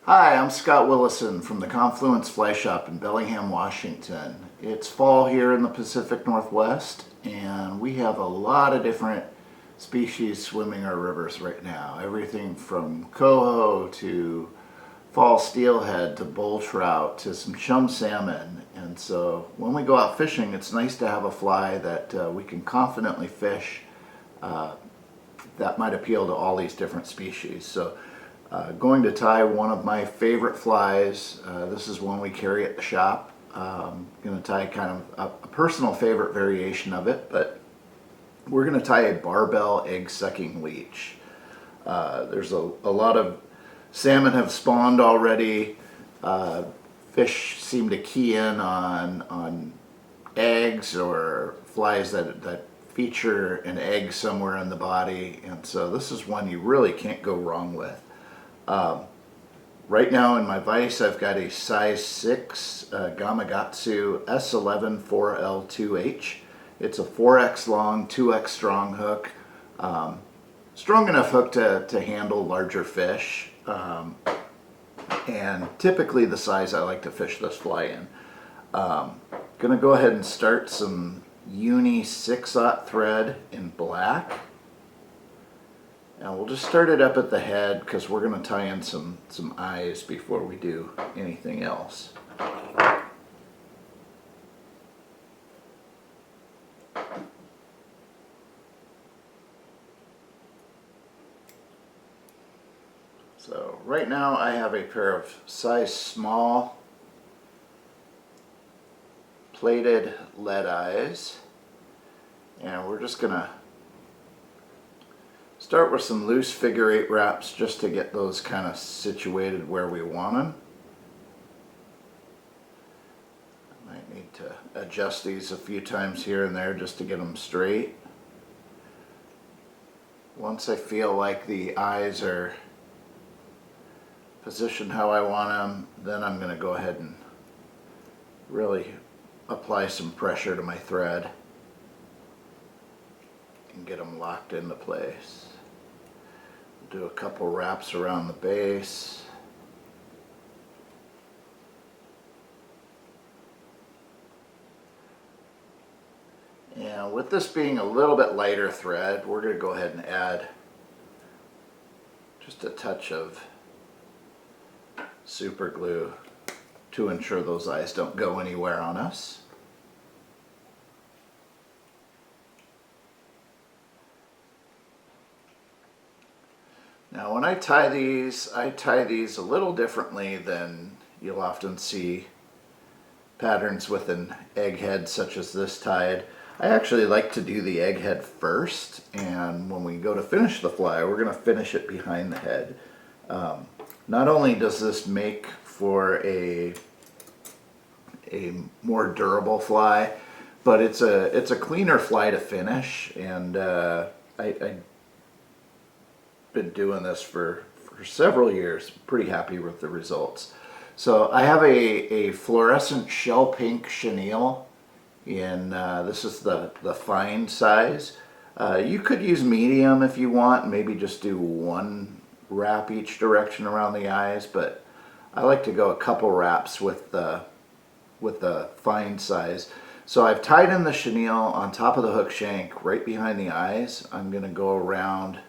Hi, I'm Scott Willison from the Confluence Fly Shop in Bellingham, Washington. It's fall here in the Pacific Northwest, and we have a lot of different species swimming our rivers right now. Everything from coho to fall steelhead to bull trout to some chum salmon. And so when we go out fishing, it's nice to have a fly that we can confidently fish that might appeal to all these different species. So going to tie one of my favorite flies. This is one we carry at the shop. Going to tie kind of a personal favorite variation of it, but we're going to tie a barbell egg-sucking leech. There's a lot of salmon have spawned already. Fish seem to key in on eggs or flies that feature an egg somewhere in the body, and so this is one you really can't go wrong with. Right now in my vise I've got a size 6 Gamakatsu S11 4L2H. It's a 4X long, 2X strong hook. Strong enough hook to handle larger fish. And typically the size I like to fish this fly in. Gonna go ahead and start some uni 6/0 thread in black. Now we'll just start it up at the head because we're going to tie in some eyes before we do anything else. So right now I have a pair of size small plated lead eyes, and we're just going to start with some loose figure 8 wraps just to get those kind of situated where we want them. I might need to adjust these a few times here and there just to get them straight. Once I feel like the eyes are positioned how I want them, then I'm going to go ahead and really apply some pressure to my thread and get them locked into place. Do a couple wraps around the base. And with this being a little bit lighter thread, we're going to go ahead and add just a touch of super glue to ensure those eyes don't go anywhere on us. Now when I tie these a little differently than you'll often see patterns with an egg head such as this tied. I actually like to do the egg head first, and when we go to finish the fly, we're going to finish it behind the head. Not only does this make for a more durable fly, but it's a cleaner fly to finish, and I've been doing this for several years. Pretty happy with the results. So I have a fluorescent shell pink chenille in this is the fine size. You could use medium if you want, maybe just do one wrap each direction around the eyes, but I like to go a couple wraps with the fine size. So I've tied in the chenille on top of the hook shank right behind the eyes. I'm going to go around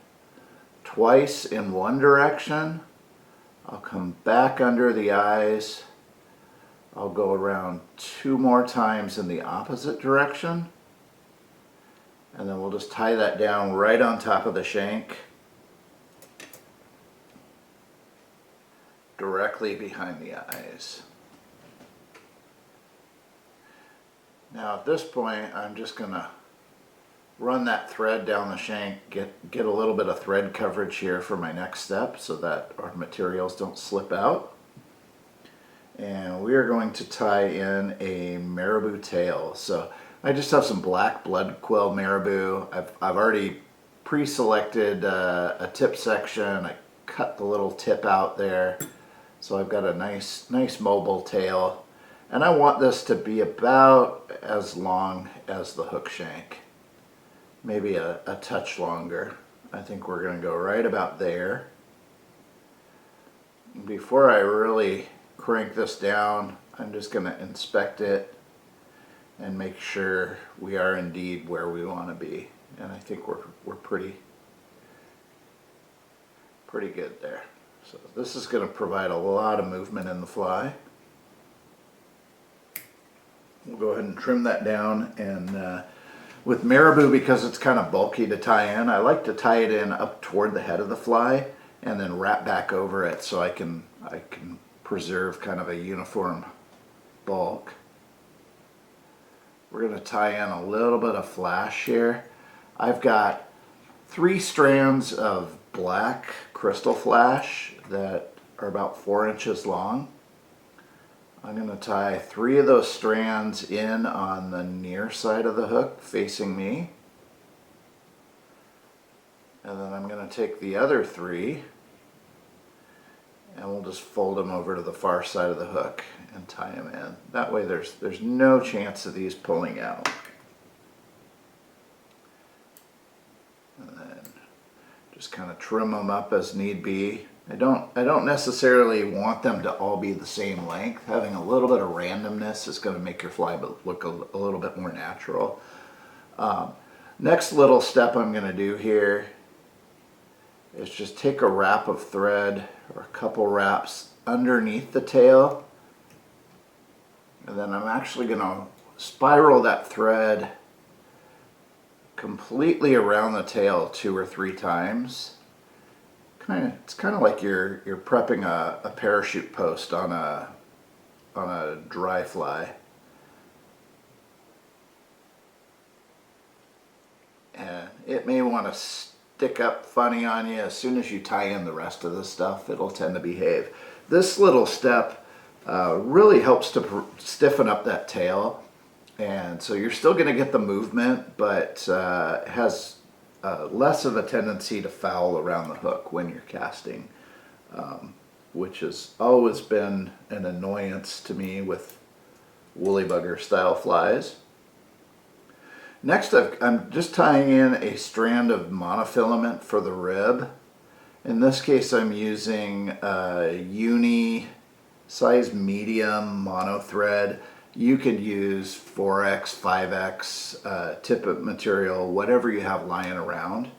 twice in one direction. I'll come back under the eyes. I'll go around 2 more times in the opposite direction, and then we'll just tie that down right on top of the shank, directly behind the eyes. Now at this point I'm just going to run that thread down the shank, get a little bit of thread coverage here for my next step so that our materials don't slip out. And we are going to tie in a marabou tail. So I just have some black blood quill marabou. I've already pre-selected a tip section. I cut the little tip out there. So I've got a nice mobile tail. And I want this to be about as long as the hook shank. Maybe a touch longer. I think we're going to go right about there. Before I really crank this down, I'm just going to inspect it and make sure we are indeed where we want to be. And I think we're pretty good there. So this is going to provide a lot of movement in the fly. We'll go ahead and trim that down, and with marabou, because it's kind of bulky to tie in, I like to tie it in up toward the head of the fly and then wrap back over it so I can preserve kind of a uniform bulk. We're going to tie in a little bit of flash here. I've got 3 strands of black crystal flash that are about 4 inches long. I'm going to tie 3 of those strands in on the near side of the hook facing me. And then I'm going to take the other 3 and we'll just fold them over to the far side of the hook and tie them in. That way there's no chance of these pulling out. And then just kind of trim them up as need be. I don't necessarily want them to all be the same length. Having a little bit of randomness is going to make your fly look a little bit more natural. Next little step I'm going to do here is just take a wrap of thread or a couple wraps underneath the tail, and then I'm actually going to spiral that thread completely around the tail 2 or 3 times. It's kind of like you're prepping a parachute post on a dry fly. And it may want to stick up funny on you. As soon as you tie in the rest of the stuff, it'll tend to behave. This little step really helps to stiffen up that tail, and so you're still going to get the movement, but has less of a tendency to foul around the hook when you're casting, which has always been an annoyance to me with woolly bugger style flies. Next, I'm just tying in a strand of monofilament for the rib. In this case, I'm using uni size medium mono thread. You could use 4X, 5X tippet material, whatever you have lying around.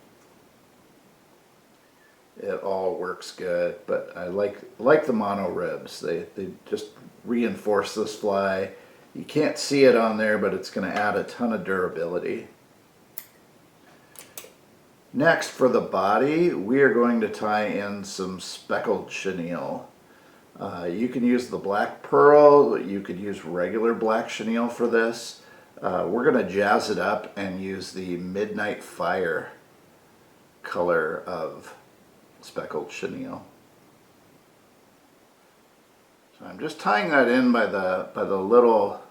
It all works good, but I like the mono ribs. They just reinforce this fly. You can't see it on there, but it's going to add a ton of durability. Next, for the body, we are going to tie in some speckled chenille. You can use the black pearl, you could use regular black chenille for this. We're going to jazz it up and use the Midnight Fire color of speckled chenille. So I'm just tying that in by the little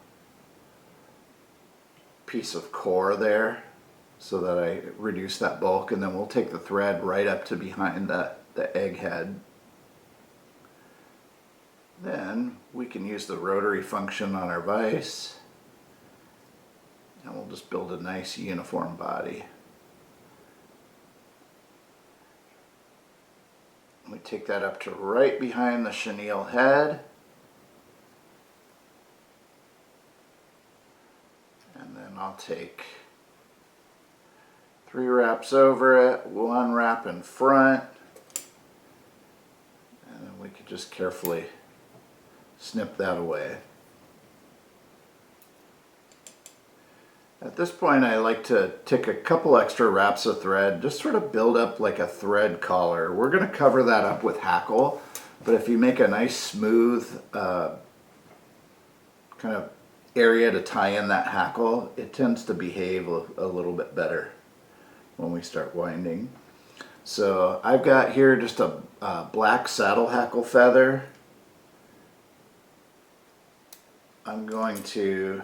piece of core there so that I reduce that bulk, and then we'll take the thread right up to behind the egg head. Then we can use the rotary function on our vise, and we'll just build a nice uniform body. We take that up to right behind the chenille head, and then I'll take 3 wraps over it, 1 wrap in front, and then we could just carefully snip that away. At this point, I like to take a couple extra wraps of thread, just sort of build up like a thread collar. We're going to cover that up with hackle, but if you make a nice smooth kind of area to tie in that hackle, it tends to behave a little bit better when we start winding. So I've got here just a black saddle hackle feather. I'm going to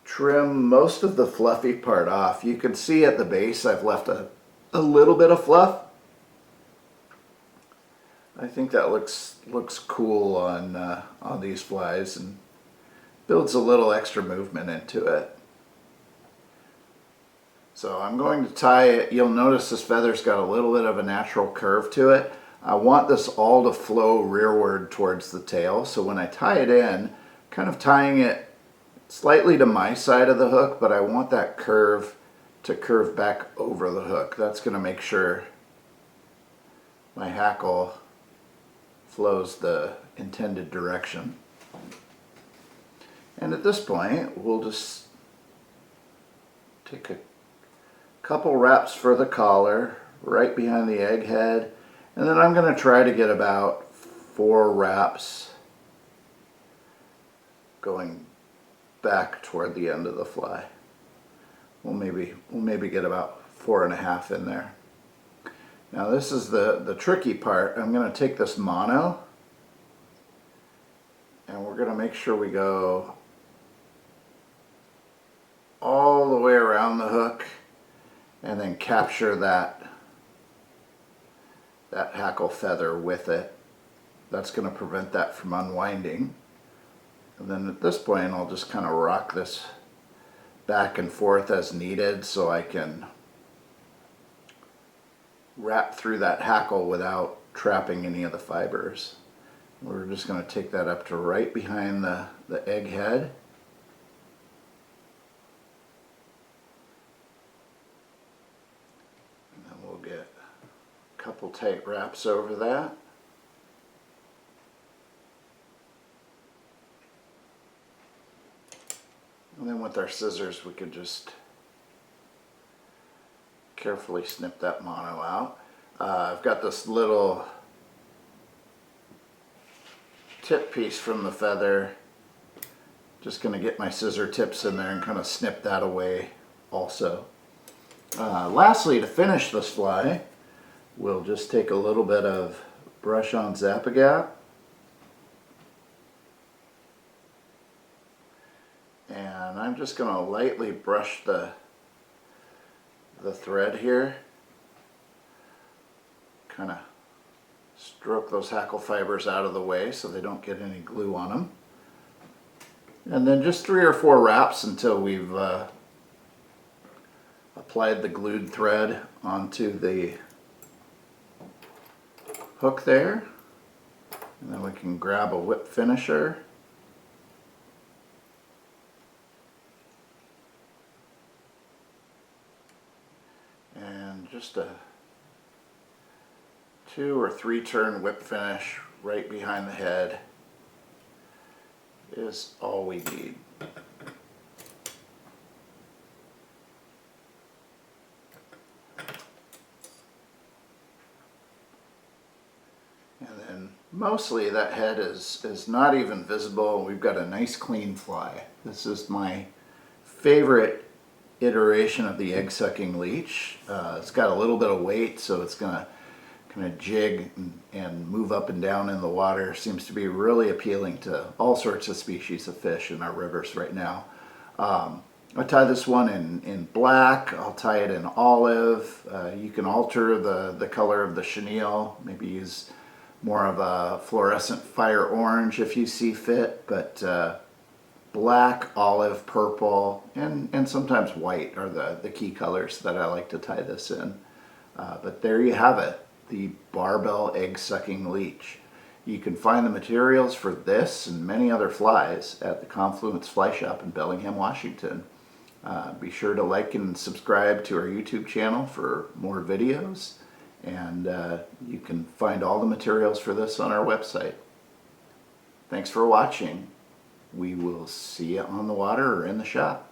trim most of the fluffy part off. You can see at the base I've left a little bit of fluff. I think that looks cool on these flies and builds a little extra movement into it. So I'm going to tie it. You'll notice this feather's got a little bit of a natural curve to it. I want this all to flow rearward towards the tail, so when I tie it in, kind of tying it slightly to my side of the hook, but I want that curve to curve back over the hook. That's going to make sure my hackle flows the intended direction. And at this point, we'll just take a couple wraps for the collar right behind the egg head, and then I'm going to try to get about 4 wraps going back toward the end of the fly. We'll maybe get about 4.5 in there. Now this is the tricky part. I'm going to take this mono and we're going to make sure we go all the way around the hook and then capture that hackle feather with it. That's going to prevent that from unwinding. And then at this point I'll just kind of rock this back and forth as needed so I can wrap through that hackle without trapping any of the fibers. We're just going to take that up to right behind the egg head. And then we'll get a couple tight wraps over that. And then with our scissors we could just carefully snip that mono out. I've got this little tip piece from the feather. Just going to get my scissor tips in there and kind of snip that away also. Lastly, to finish this fly, we'll just take a little bit of brush on Zap-A-Gap. And I'm just going to lightly brush the thread here. Kind of stroke those hackle fibers out of the way so they don't get any glue on them. And then just 3 or 4 wraps until we've applied the glued thread onto the hook there. And then we can grab a whip finisher. And just a 2 or 3 turn whip finish right behind the head is all we need. And then mostly that head is not even visible. We've got a nice clean fly. This is my favorite iteration of the egg sucking leech. It's got a little bit of weight, so it's going to kind of jig and move up and down in the water. Seems to be really appealing to all sorts of species of fish in our rivers right now. I tie this one in black. I'll tie it in olive. You can alter the color of the chenille, maybe use more of a fluorescent fire orange if you see fit, but black, olive, purple, and sometimes white are the key colors that I like to tie this in. But there you have it, the Barbell egg sucking leech. You can find the materials for this and many other flies at the Confluence Fly Shop in Bellingham, Washington. Be sure to like and subscribe to our YouTube channel for more videos, and you can find all the materials for this on our website. Thanks for watching. We will see you on the water or in the shop.